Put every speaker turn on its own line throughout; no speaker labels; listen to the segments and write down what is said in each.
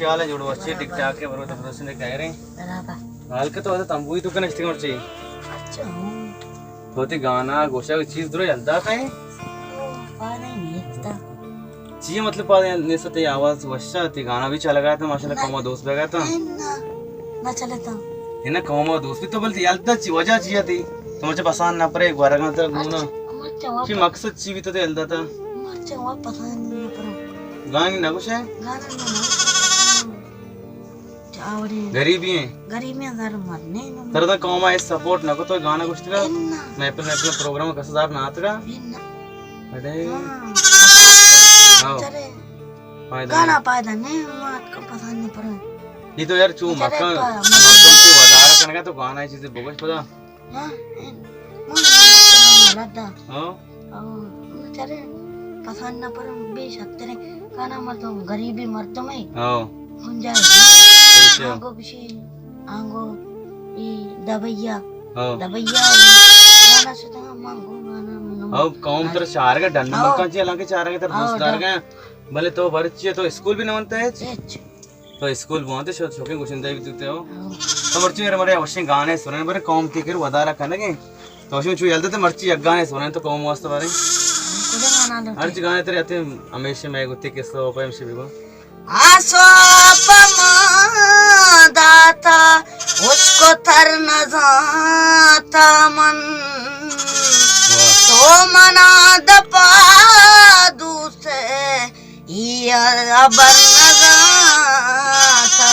विषयाला जोड़ వచ్చి टिक टाक के बरोबर प्रदर्शन कह रहे हाल के तो तंबू ही तो कनेक्ट कर चाहिए
अच्छा
तो ते गाना गोशा की चीज दूर चलता है जी मतलब पादे ने सते आवाज वशा ते गाना भी चला गया था माशाल्लाह कौमा दोस्त बैठा था
ना चले तो
है ना कौमा दोस्त भी तो बोलती यालता ची वजह ची थी तो मुझे पसंद ना पड़े एक बार का तो गुना कि मकसद ची भी तो यालता था
मुझे वो पसंद नहीं पर
गाना ना कुछ है गरीबी है
गरीबी अगर मरने
तर तो कौमा इस सपोर्ट ना को तो गाना कुछ तेरा मैं अपने प्रोग्राम का कसदार ना आता अरे
गाना पायदा नहीं मात को पसंद नहीं पर
ये तो यार चू मक्का से वदारा करने का तो गाना है चीजें बोगस पता
हां मुझे लगा
हां
चले पसंद ना पर बेशक तेरे गाना मर्दों गरीबी मर्दों में
हां
हो जाए आंगो किसी आंगो ये दबैया गाना सुना मांगो गाना
अब कौन तर चार का डंड मक्का ची अलग के चार के तर दोस्तदार का भले तो बरचे तो स्कूल भी न बनता है तो स्कूल बहुत है शौकीन क्वेश्चन दे भी देते हो तो मर्ची मेरे मरे अवश्य गाने सुनने पर कौम के कर वदारा करने तो अवश्य चू यलते तो मर्ची गाने सुनने तो कौम वास्ते बारे हर गाने तेरे आते हमेशा मैं गुत्ते के सो पे हमसे भी
आसो दाता उसको थर न जाता मन तो मना दपा दूसरे ये अबर न जाता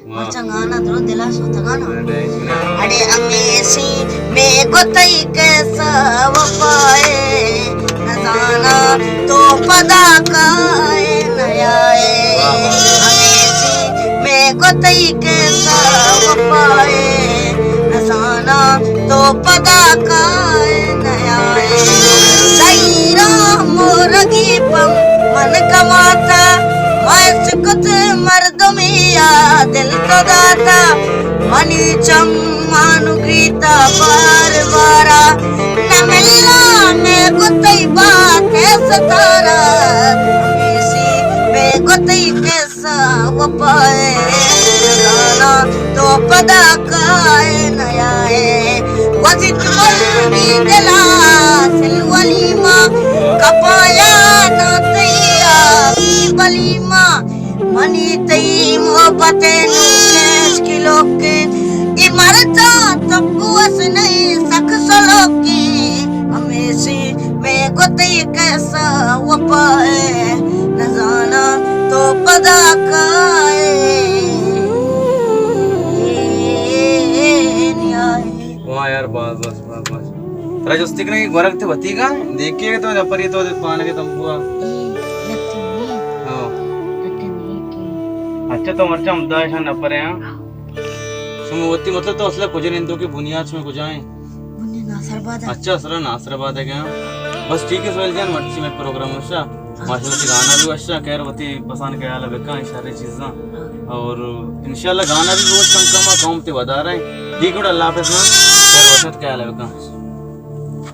मन चंगाना तो दिला सोता गाना अरे अमेसी मैं को तई कैसा वफाए न जाना तो पदा काए नयाए अमेसी मैं को तई कैसा वफाए न जाना तो पदा काए नयाए सैरा मोरगी पम मन कमाता मैं कुछ मर्दमिया दिल तो दाता मनी चम्मानु गीता बार बारा न मिलना मैं को तई बात है सतारा इसी मैं को तई कैसा वफाए जाना तो पदा काए नया है वजित मर्दी दिला सिलवलीमा कपाया ना तैया की बलीमा मनी तई मोहब्बते नुकेश की लोके इमरता तब्बुस नहीं सक सलोकी हमेशी मैं को तई कैसा वफाए न जाना तो पदा काए
वाह यार बस बस बस बस तेरा जोस्तिक नहीं गोरख थे बतीगा देखिए तो जपर ये तो पाने के तंबुआ हां अच्छा तो मरचा हमदा न पर है सुमवती मतलब तो असला कुछ नहीं तो की बुनियाद में कुछ आए
बुनियाद नासरबाद
अच्छा असला नासरबाद है क्या बस ठीक है सोहेल जान मर्ची में प्रोग्राम अच्छा माशाल्लाह गाना भी अच्छा कहरवती पसंद के आला बेका सारी चीज़ां और इंशाल्लाह गाना भी बहुत कम कम ते बता रहे हैं ठीक है अल्लाह हाफिज़ ना कहरवती के आला बेका